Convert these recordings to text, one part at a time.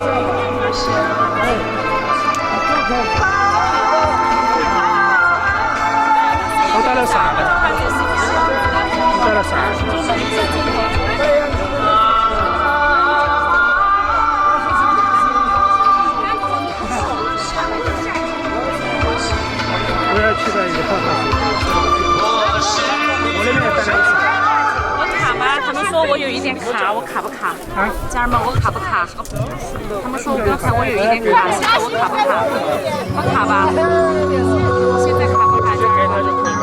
我带了啥的？带了啥？我要去的一个方法。我那边也带了一个。我卡吗？他们说我有一点卡，我卡不卡？啊？家人们，我卡不卡？他们说刚才我有一点卡，现在我卡不卡？我卡吧。现在卡不卡？就给他就可以了。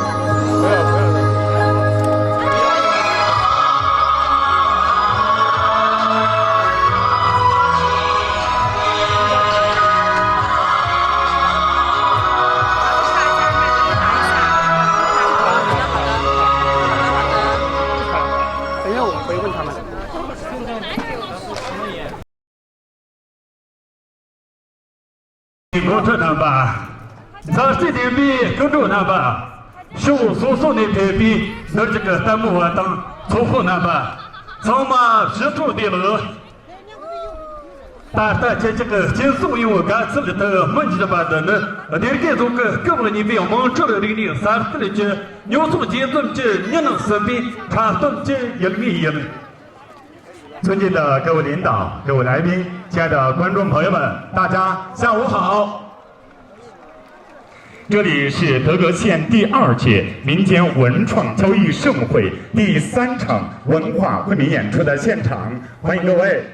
不要不要。我这那吧，咱这点比跟着那吧，事务所的比那这个弹幕啊等凑合那吧，咱们是做的了。但这个接受因为干这里的问题的吧的呢，点给这个各个你别忙这里的三四的这，有什么节奏这你能身边查懂这一个一个。尊敬的各位领导、各位来宾、亲爱的观众朋友们，大家下午好。这里是德格县第2届民间文创交易盛会第3场文化惠民演出的现场，欢迎各位。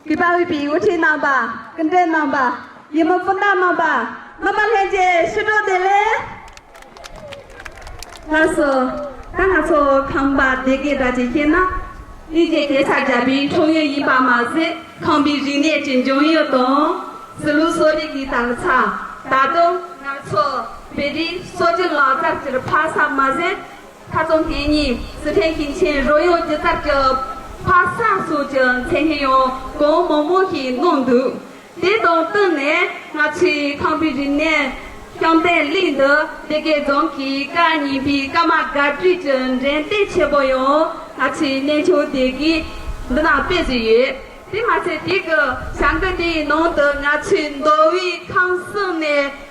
第8位比武天哪吧，跟着哪吧，你们不大哪吧，那么现在是多的嘞。他说，他说康巴得给大家听呢。理解给参嘉宾重越100码子，康比人年真正有动，是路所的给打了场，打动拿错，别的说着老在这爬山码子，他总给你4天金钱，若有就在这爬山所讲，才能用公某某去弄的，这种等呢，拿去康比人年。相对领导这个总体干你比干嘛干最真人对切不用，那去年秋这个那别子语，这嘛是这个香港的弄得那去挪威康生的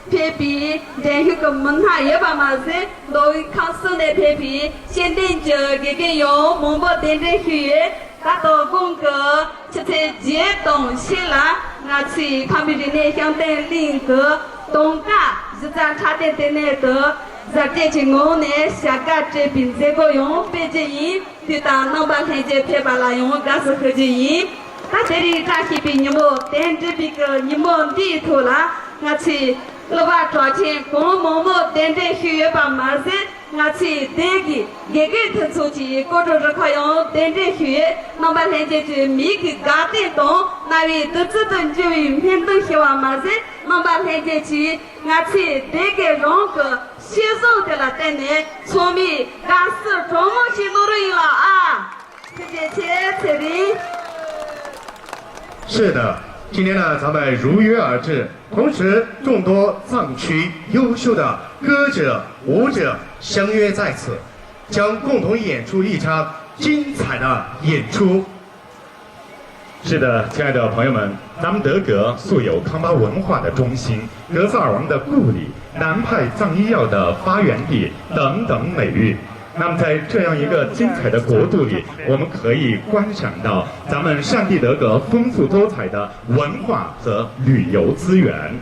配比，然后个门下也把嘛是挪威康生的配比，现在就这个用蒙古电子学。达到公个，这才接东西了。那去康比人呢，相对领个东家，是咱差点的那个，在这些我呢，下个这边这个用北京人，就当能把看见拍巴拉用，那是北京人。他这里扎西比你们，但这边个你们地图了，那去老板抓钱，公某某但这学院把马子。我去这个，这个他出去，各种是可用电子学，那么现在就每个家电动，那位都知道就面都希望嘛是，那么现在去，我去这个用个吸收的了，等呢，聪明，俺是专门去努力了啊！谢谢这里。是的。今天呢，咱们如约而至，同时众多藏区优秀的歌者、舞者相约在此，将共同演出一场精彩的演出。是的，亲爱的朋友们，咱们德格素有康巴文化的中心、格萨尔王的故里、南派藏医药的发源地等等美誉。那么在这样一个精彩的国度里，我们可以观赏到咱们善地德格丰富多彩的文化和旅游资源。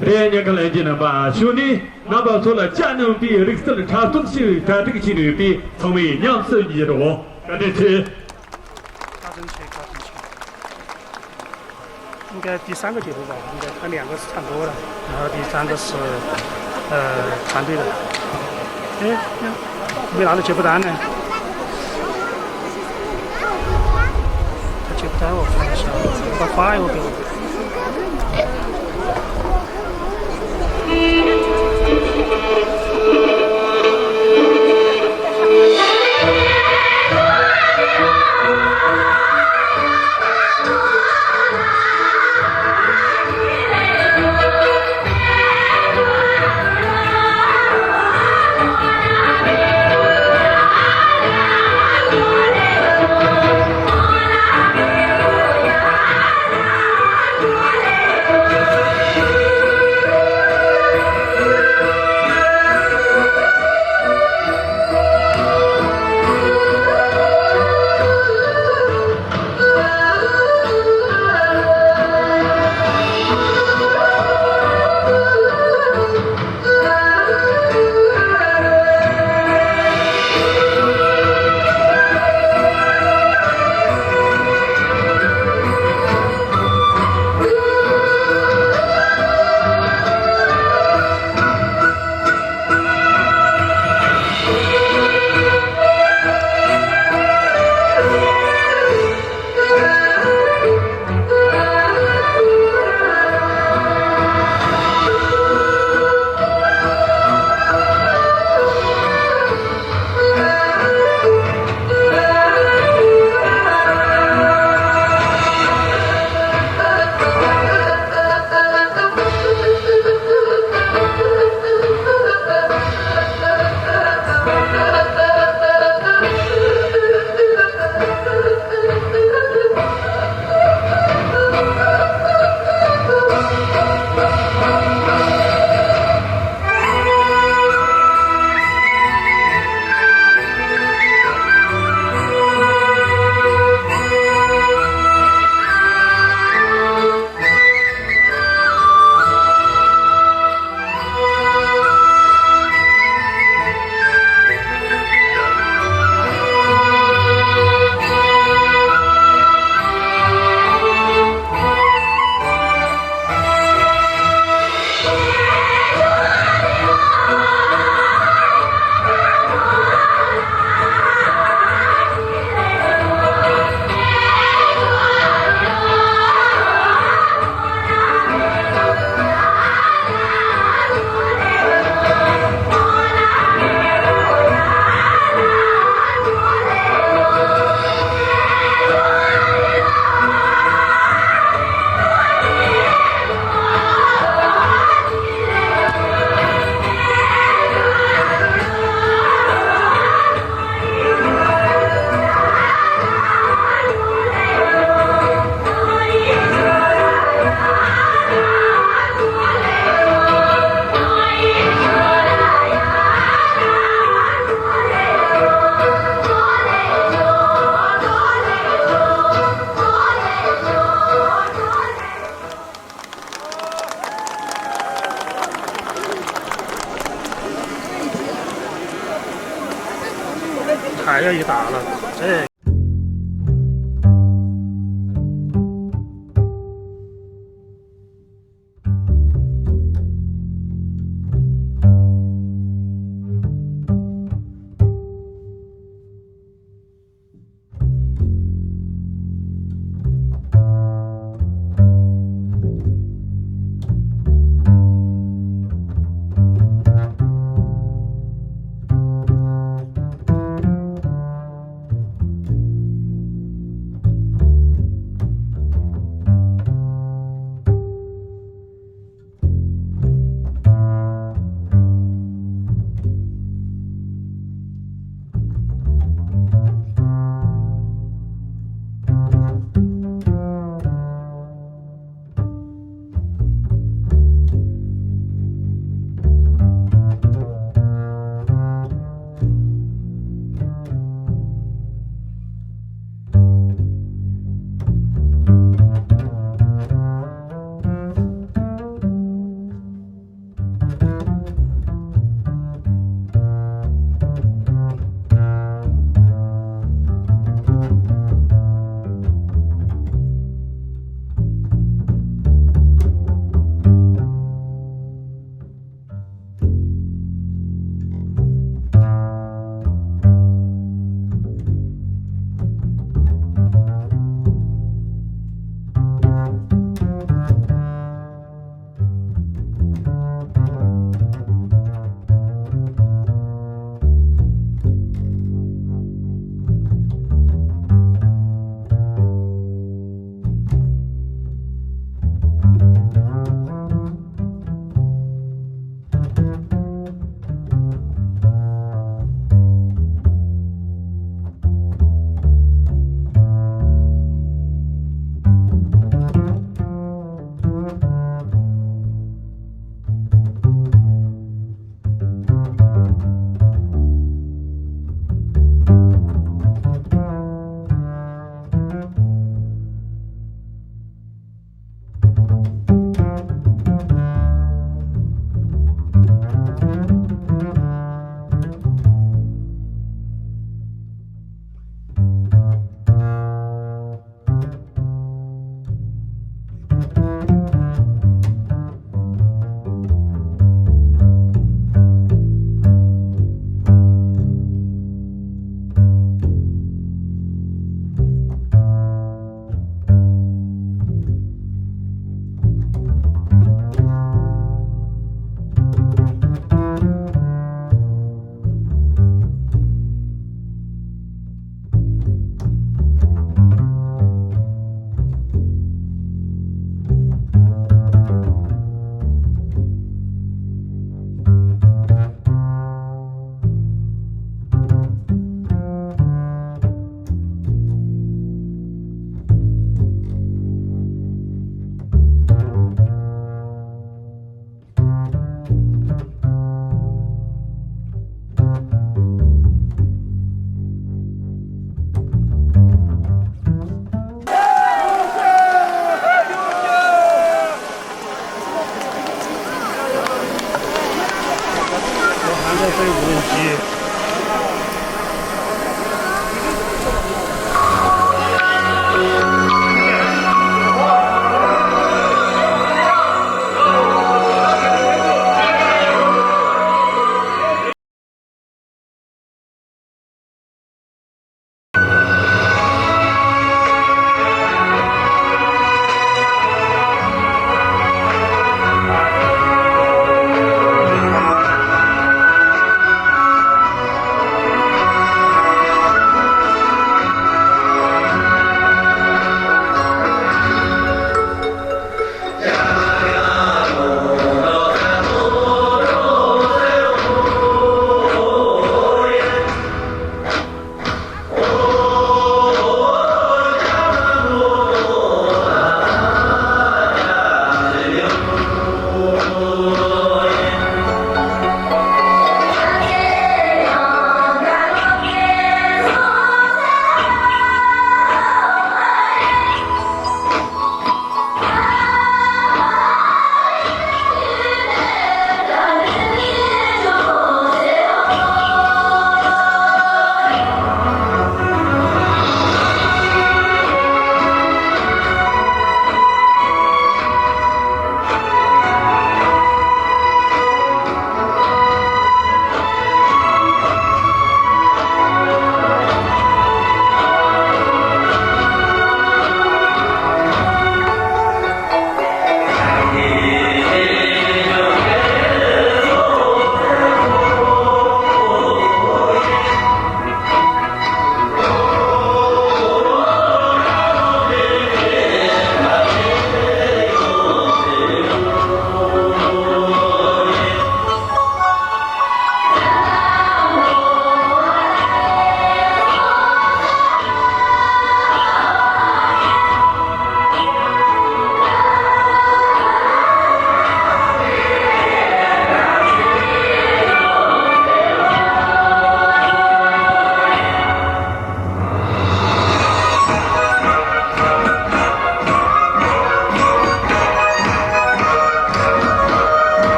连年个来见了吧，兄弟，那么做了佳能比历史的差东西，在这个期里比成为两次一路，感谢去。高正确，应该第3个节奏吧，应该他2个是唱歌的，然后第3个是团队的。哎，没拿到接不单呢。他接不单我看一下，他发一个给我。个一大了，这。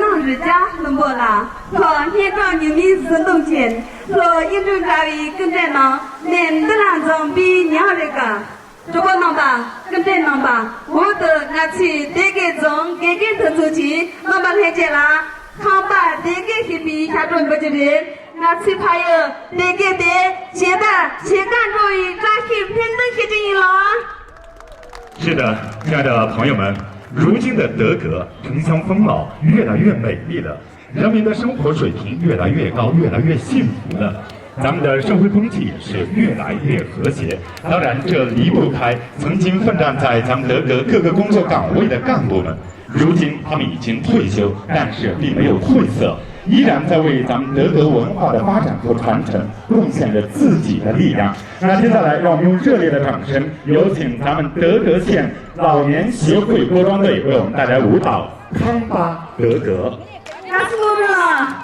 浪日家能不啦？和现状人民运动前，和一种家里跟着呢，连得两张比娘这个。如果能吧，跟着能吧，我的那去这个中这个特出去，能把来接啦。康巴这个是比下中不就是？那去还有这个的现在情感主义抓起平等些正义了。是的，亲爱的朋友们，如今的德格城乡风貌越来越美丽了，人民的生活水平越来越高，越来越幸福了。咱们的社会风气也是越来越和谐。当然，这离不开曾经奋战在咱们德格各个工作岗位的干部们。如今他们已经退休，但是并没有褪色，依然在为咱们德格文化的发展和传承贡献着自己的力量。那接下来，让我们用热烈的掌声，有请咱们德格县老年协会锅庄队为我们带来舞蹈《康巴德格》。那是我们了。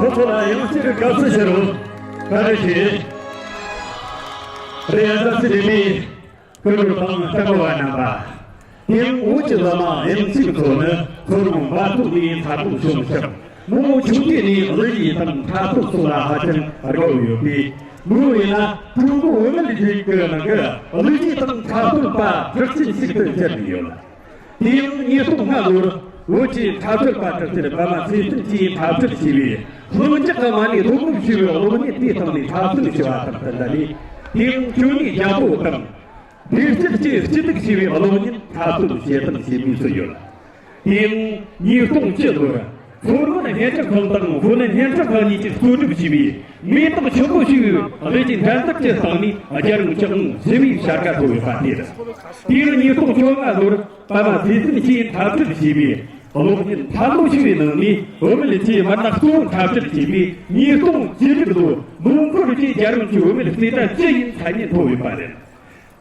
소소나 영식을 값으시로 가르치 레아자 스님이 그걸 방 잡아와나봐 영 우주다마 영식소는 소름 바투리 사부 shumsham 무 중견이 어디 당 타수 소라 하정 알고요비 무이나 중국 원리 그는 그 어디 당 타수바 적신 식들 전이요 영 이송하로 우치 타수바 적들 바마 시스티 타수 시비 문제가 많이 도구 시비 어머니 뒤통이 타수 시와한다니 영 중이 야부 당 일시치 시득 시비 어머니 타수 시했던 시비서요 영 이송제도라 소로는 현장공당 군은 현장관이 소주시비 미통 정보시 어제진 단tak제 상이 아자르 정 세비 샤가 도입하니다 이런 이통 조가로 바마 비스니치 다트시비 어머니 다도시비는 어머니치 만나 소원 다트시비 이통 지르도 문고르지 자르 주면 세다 제인 사진 도입하는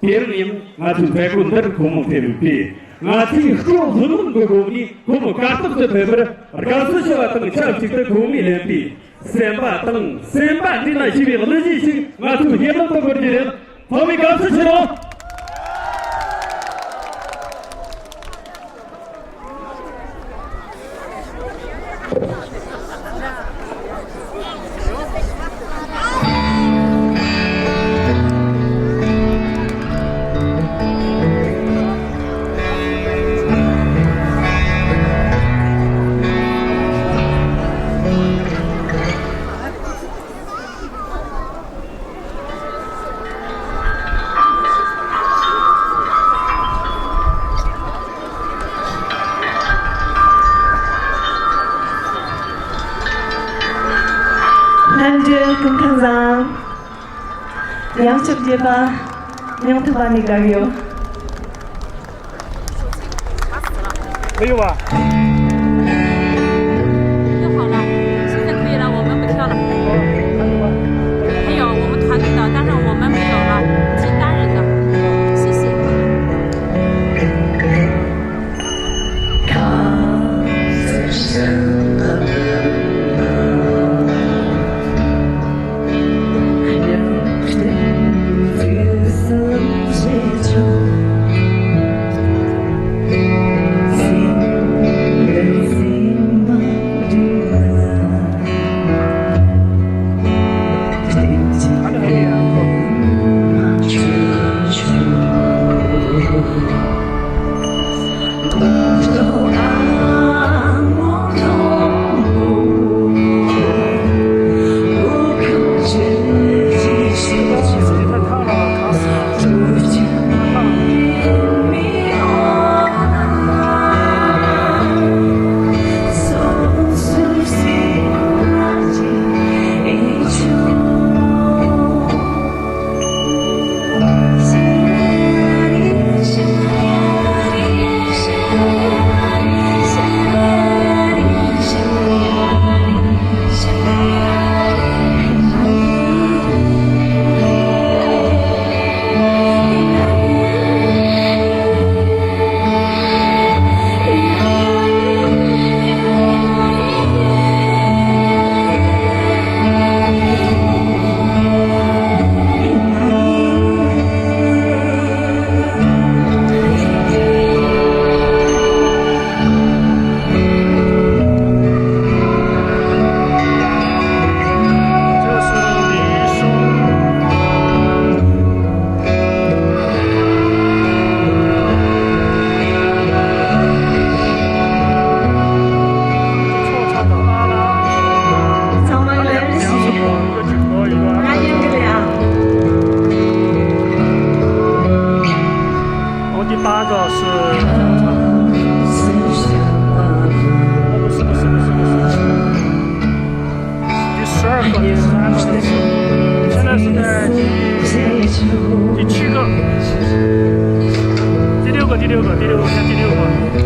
예르님 아주 배군들 고모테비 ngati khro dhunun go gomi komo katuk se beber arkasu shawa tang chap chik te gomi lempi semba dina shibi gleji shi ngatu yelam to gorjire thomi kasu shiro Cùng tham gia yang chụp địa ba yang thứ ba này gario 没有吧？就好了，现在可以了，我们不跳了。还有我们团队的，但是我们没有了，仅单人的。谢谢。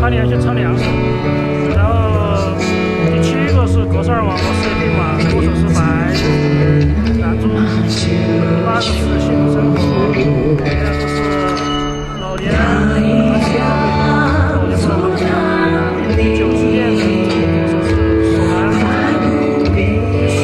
他连续唱2首，然后第7个是格萨尔王和舍利玛，鼓手是白男主，第8个是幸福生活，第2个是老年第9次电子，鼓手是索兰，第10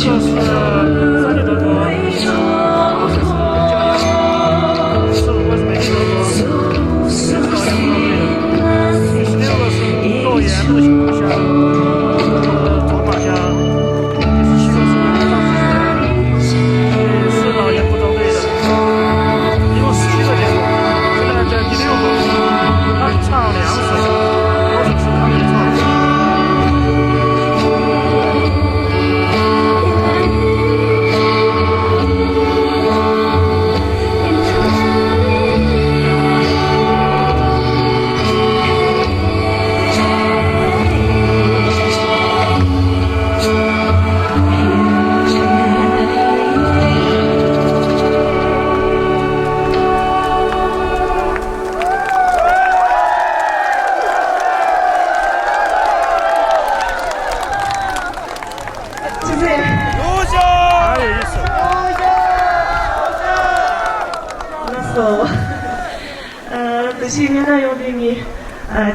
是三地德国，是我是美丽德国，是老杨国队的。第16个是洛言的情况下，左马甲。第17个是张世轩，是老杨服装队的。一共17个结果，现在在第6个，他唱2首，都是他原创的。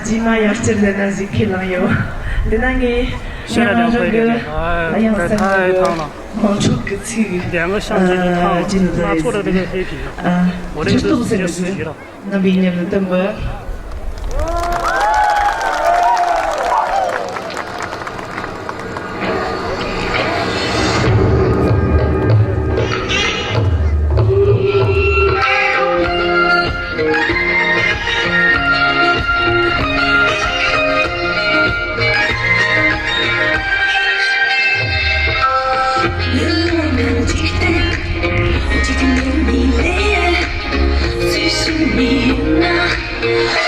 Jima Yasir dan Nazik Kilayo, dan ini 现在2倍点，哎，这太烫了。2个相机都烫了，拿错了这个黑屏了。我这个都直接10级了。那边的灯光。我记得你脸，最是你那。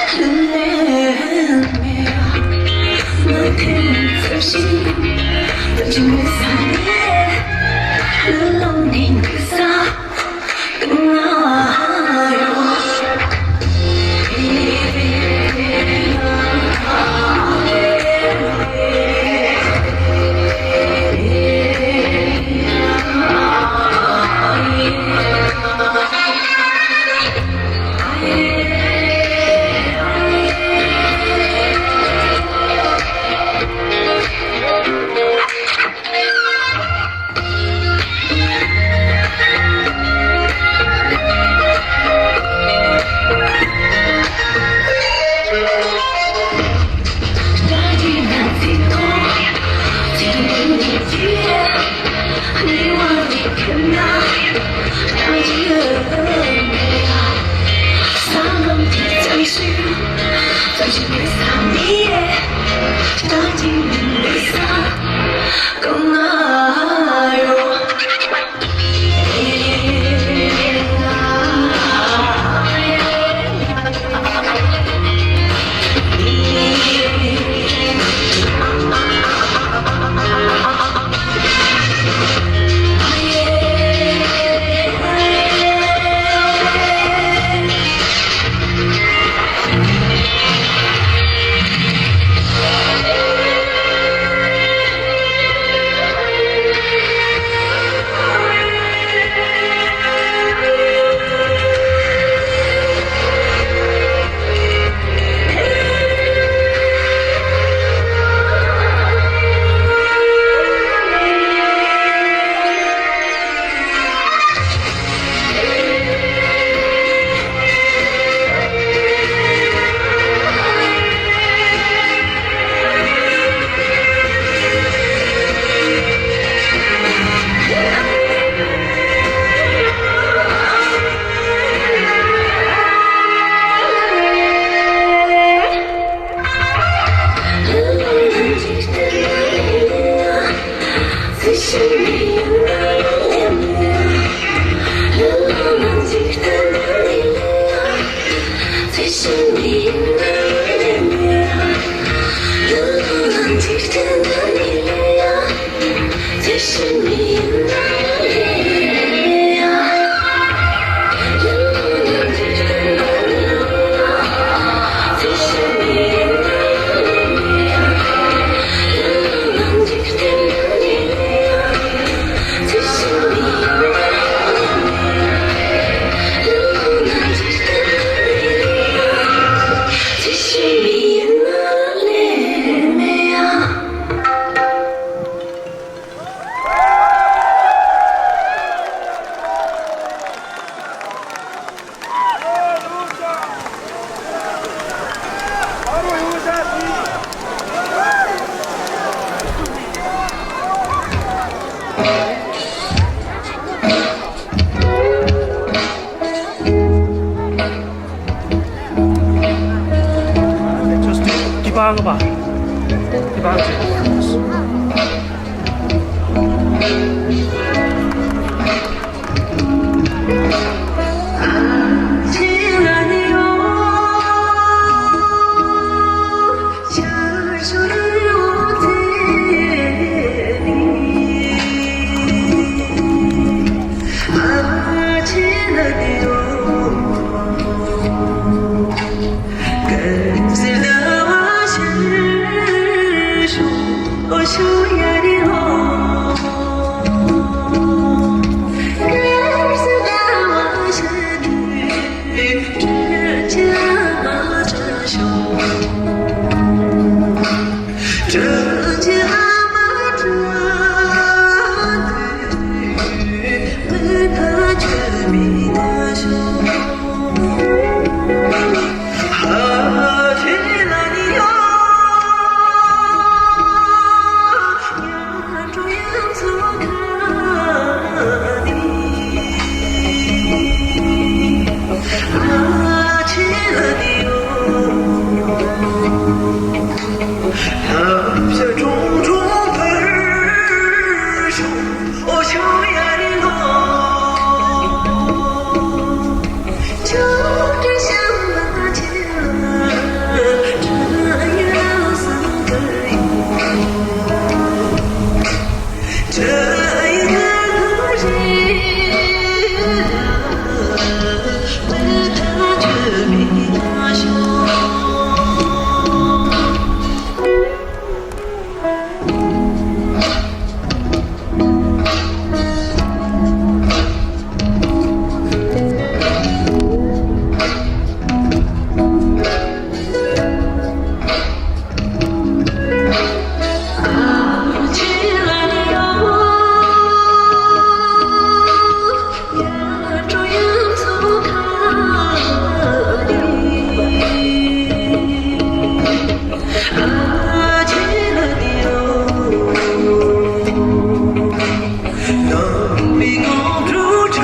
比公主成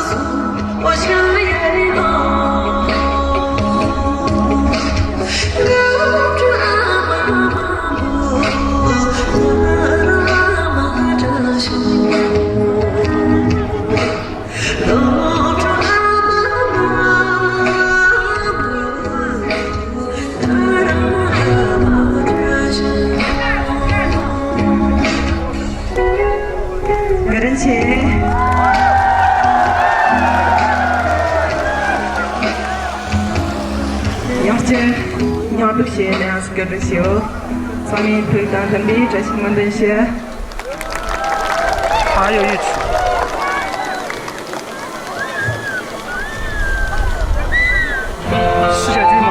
熟，我想也好。Гордосью, с вами президент Ли Джасиман Деньше。还有一曲。世界军马。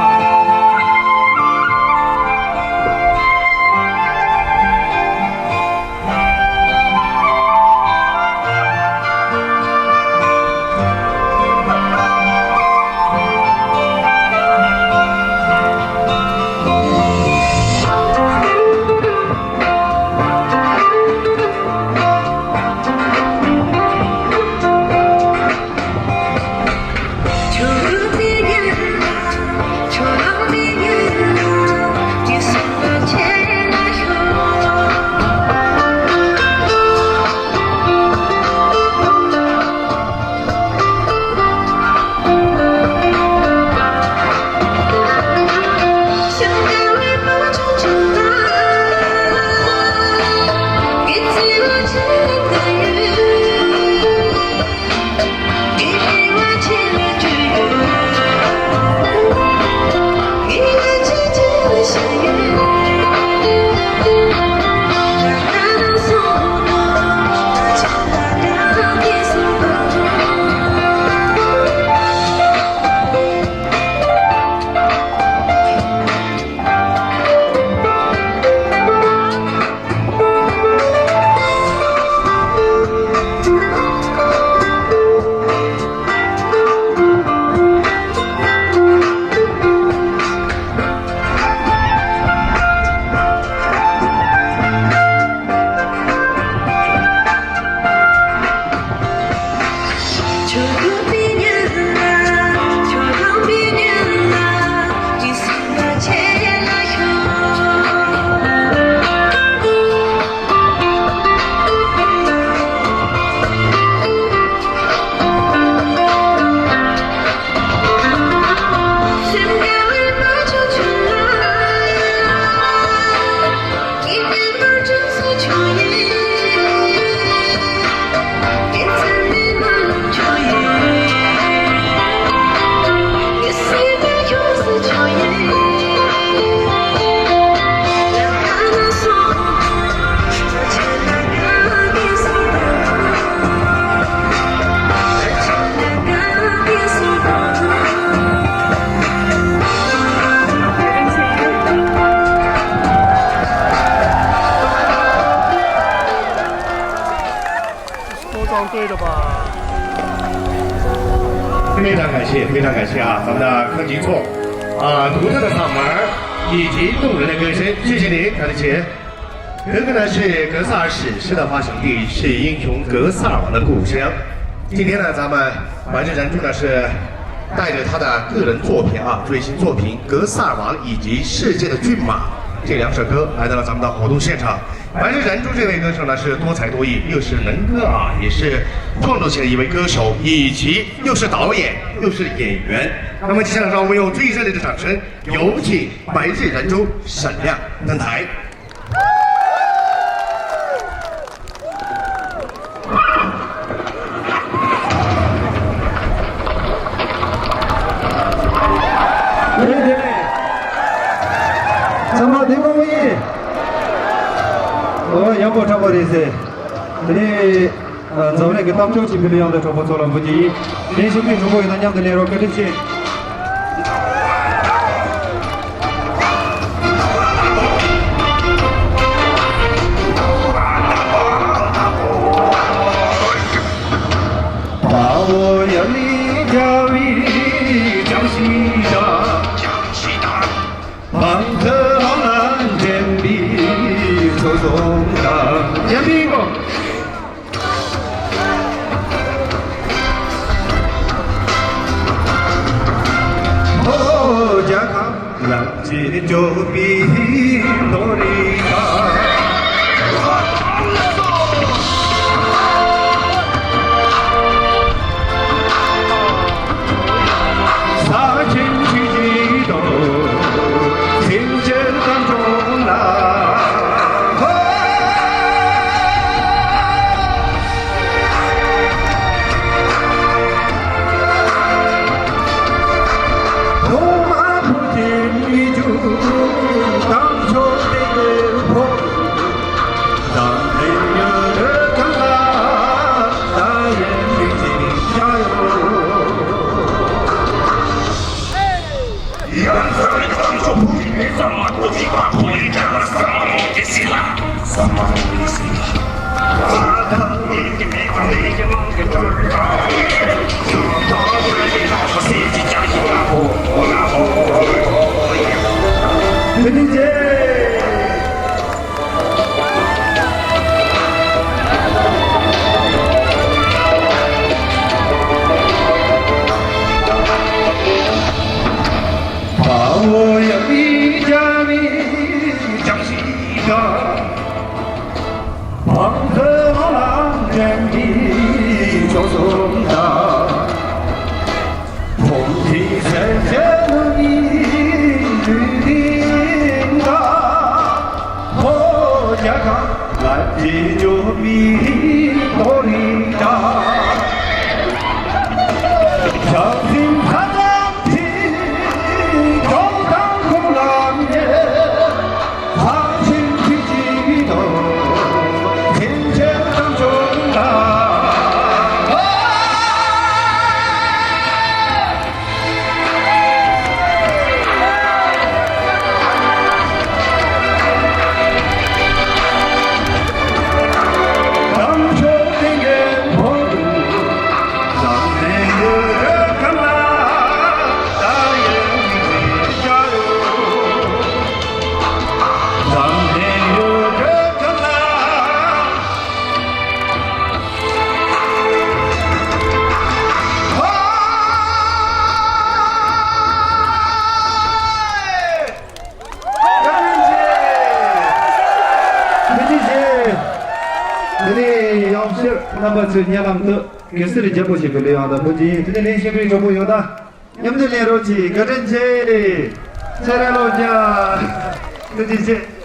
对的吧？非常感谢，非常感谢啊，咱们的柯金错独特的嗓门以及动人的歌声，谢谢您，看得起。这个呢是格萨尔史诗的发祥地，是英雄格萨尔王的故乡。今天呢，咱们白日燃柱呢是带着他的个人作品最新作品《格萨尔王》以及《世界的骏马》这两首歌来到了咱们的活动现场。白日燃柱这位歌手呢是多才多艺，又是能歌也是创作型的一位歌手，以及又是导演又是演员。那么接下来让我们用最热烈的掌声，有请白日燃柱闪亮登台。要不超过的是，这里走那个当周期不一样的超过做了不低，连续并超过那样的连绕跟着去。把我要你教育江西大，旁侧好难坚壁。手中的烟屁股，就比努力大。杀进去激动，听见当中啦。陈俊杰，把我要离家里江西的，黄河浪浪人的就送到，红旗深深的绿的大，我家乡蓝的就比多里大，相信他的皮就当空浪也，他情绪激动，天天当中大。Nampak nyalam tu, kesir jabu si beli ada puji. Jadi ni si beli jabu yoda. Yang tu ni roji, keren je, cara loja, tu je.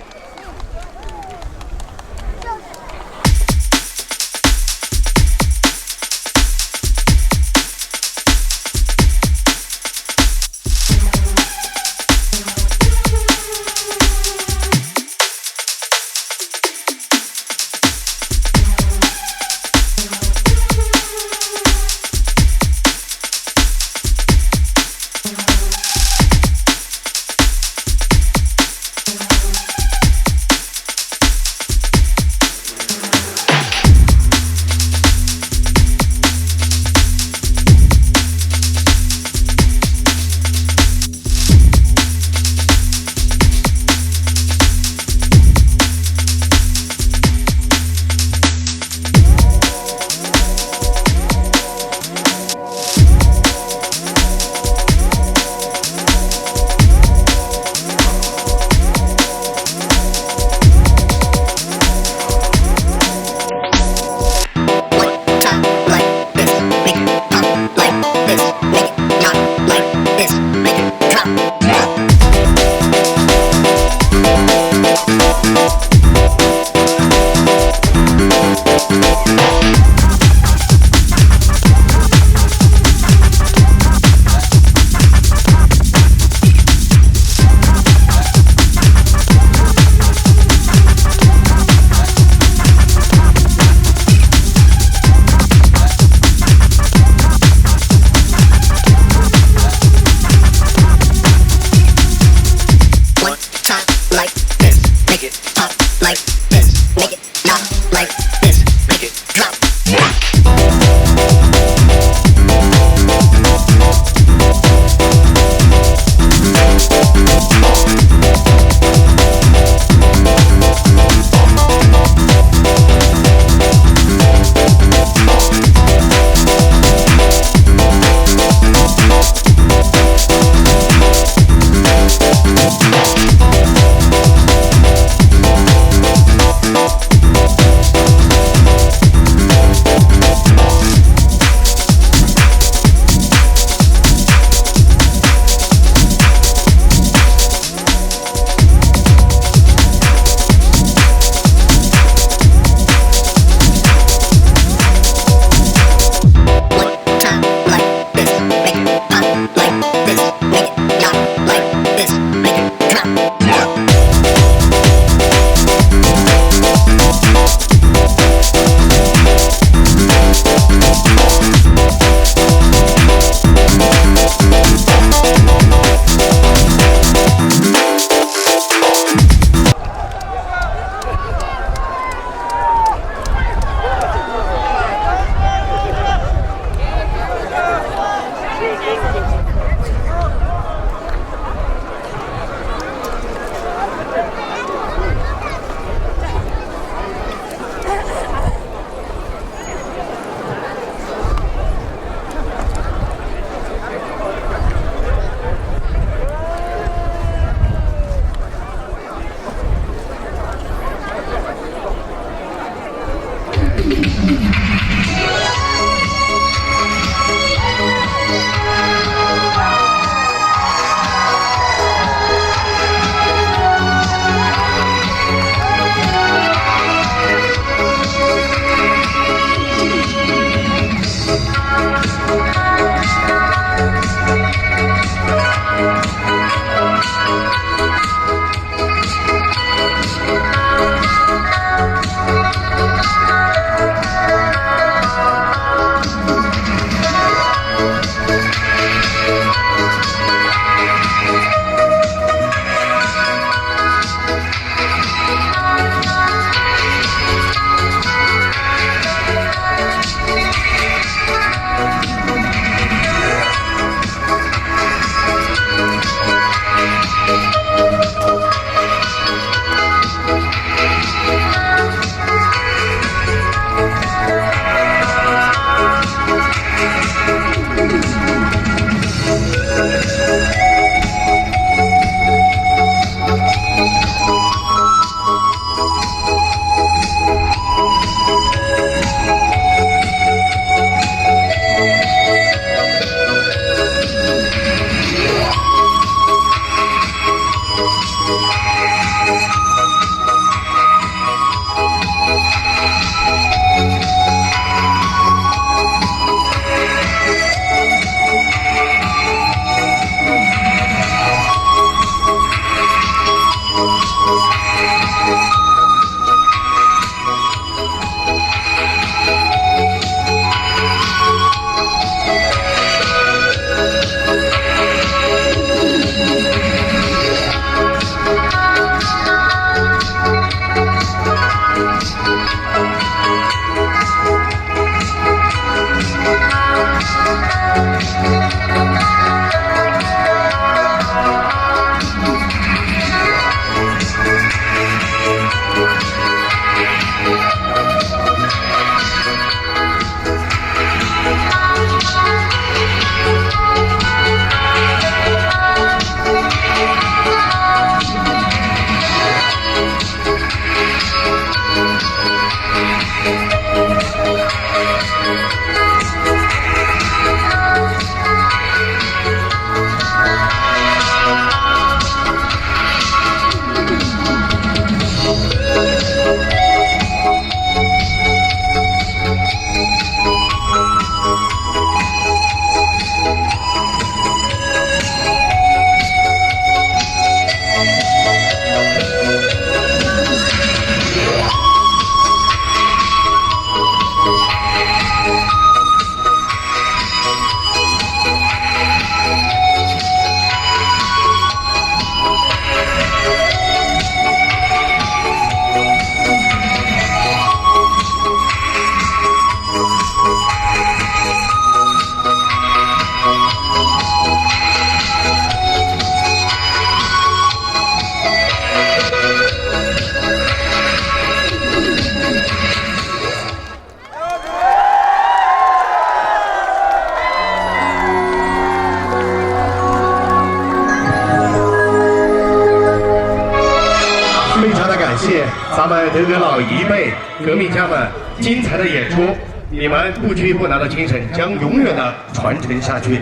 咱们德格老一辈革命家们精彩的演出，你们不屈不挠的精神将永远的传承下去。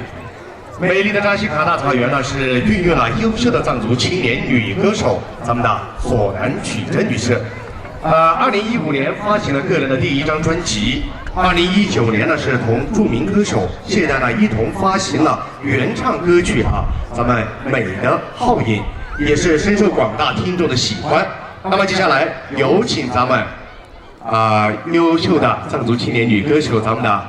美丽的扎西卡大草原呢，是孕育了优秀的藏族青年女歌手，咱们的索南曲珍女士。2015年发行了个人的第一张专辑，2019年呢是同著名歌手谢娜呢一同发行了原唱歌曲咱们美的皓影，也是深受广大听众的喜欢。那么接下来有请咱们优秀的藏族青年女歌手，咱们的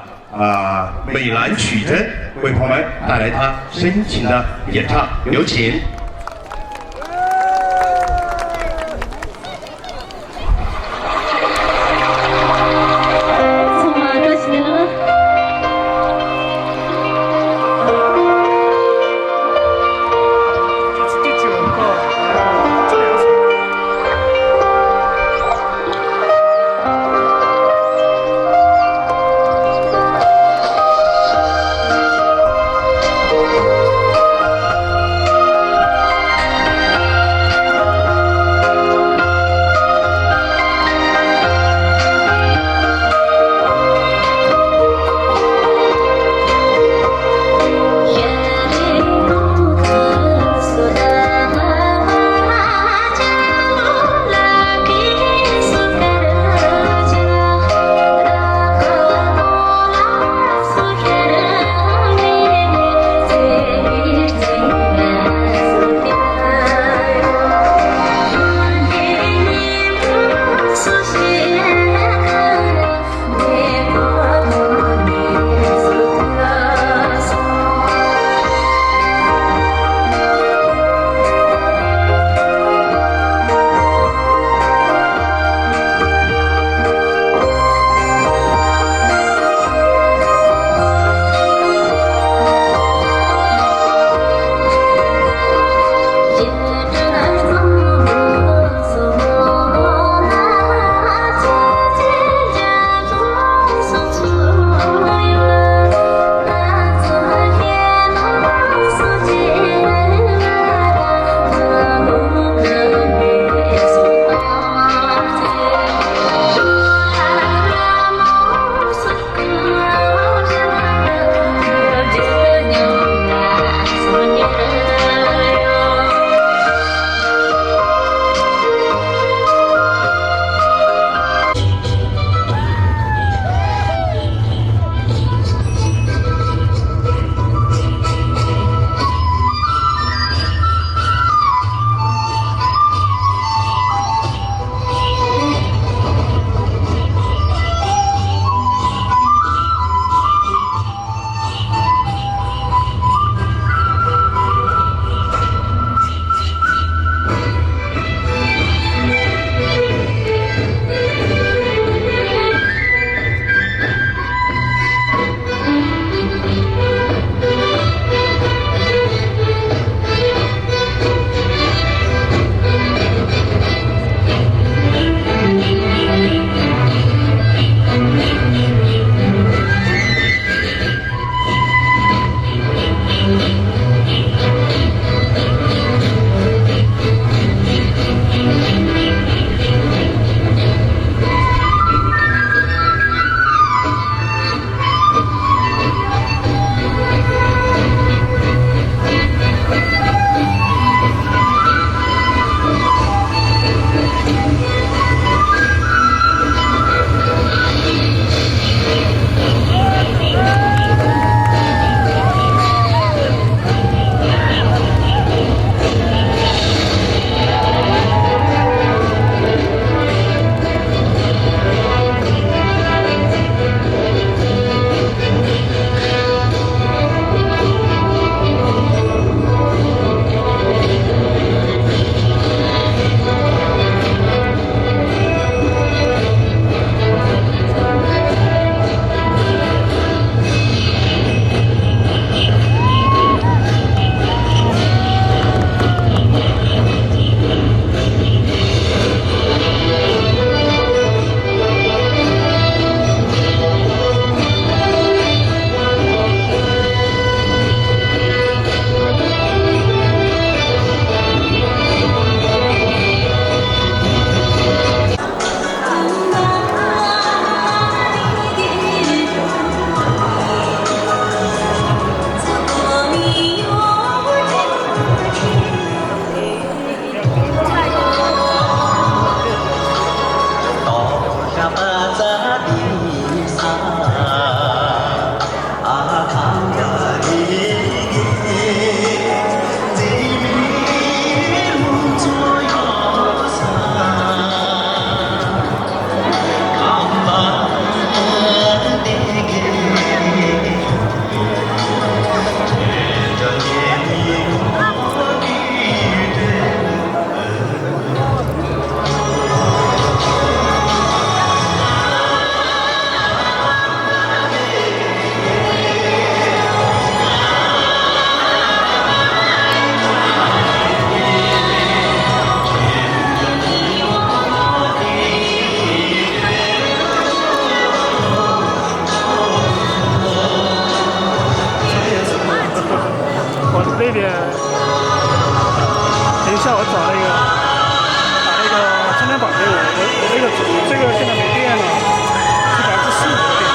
美兰曲珍为朋友们带来她深情的演唱，有请。这边等一下我找那个把那个充电宝给我，我这个现在没电了，4%的电。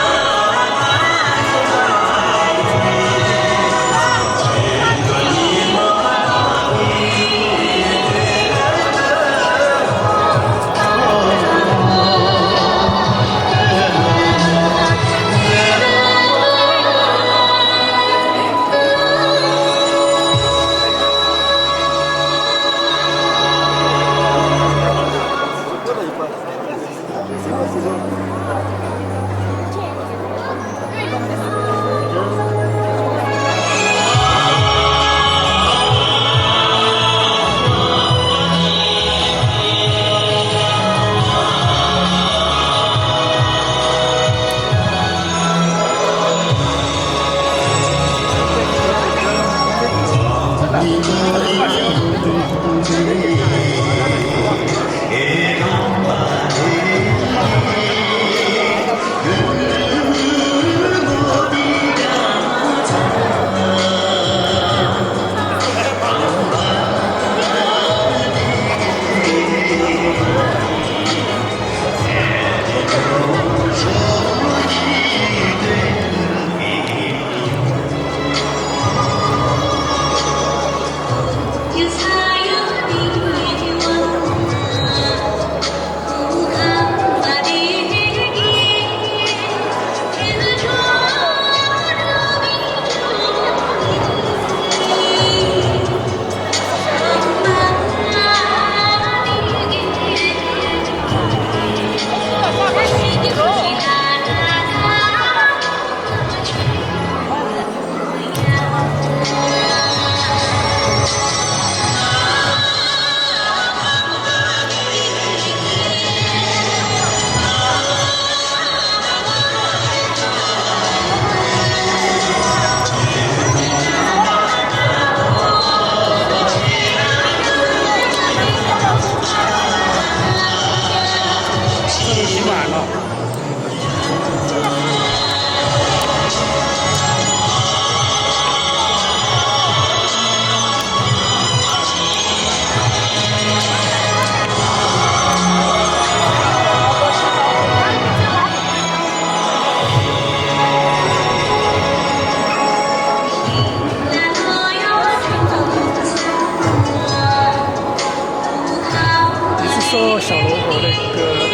说小龙和那个，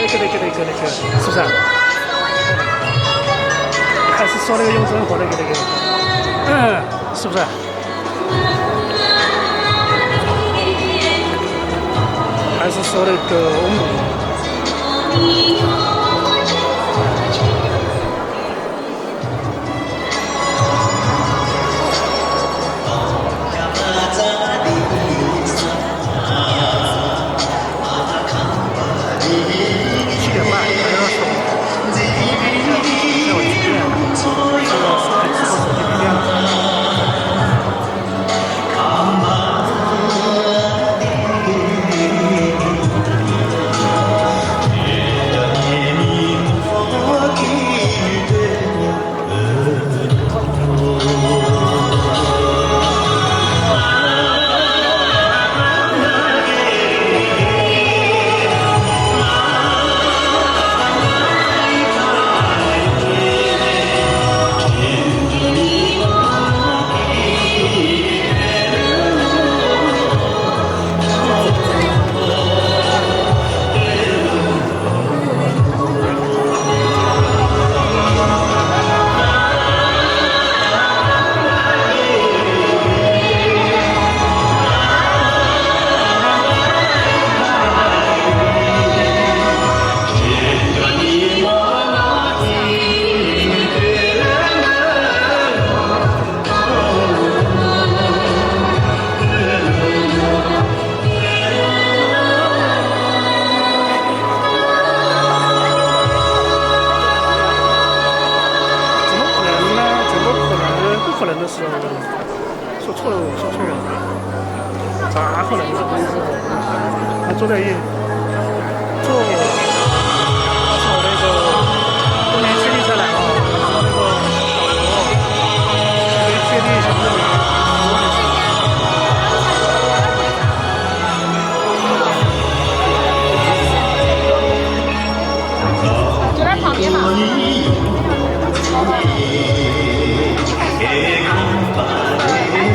是不是？还是说那个雍正和那个，是不是？还是说那个翁鲁？说错了，咋可能呢？他坐在一。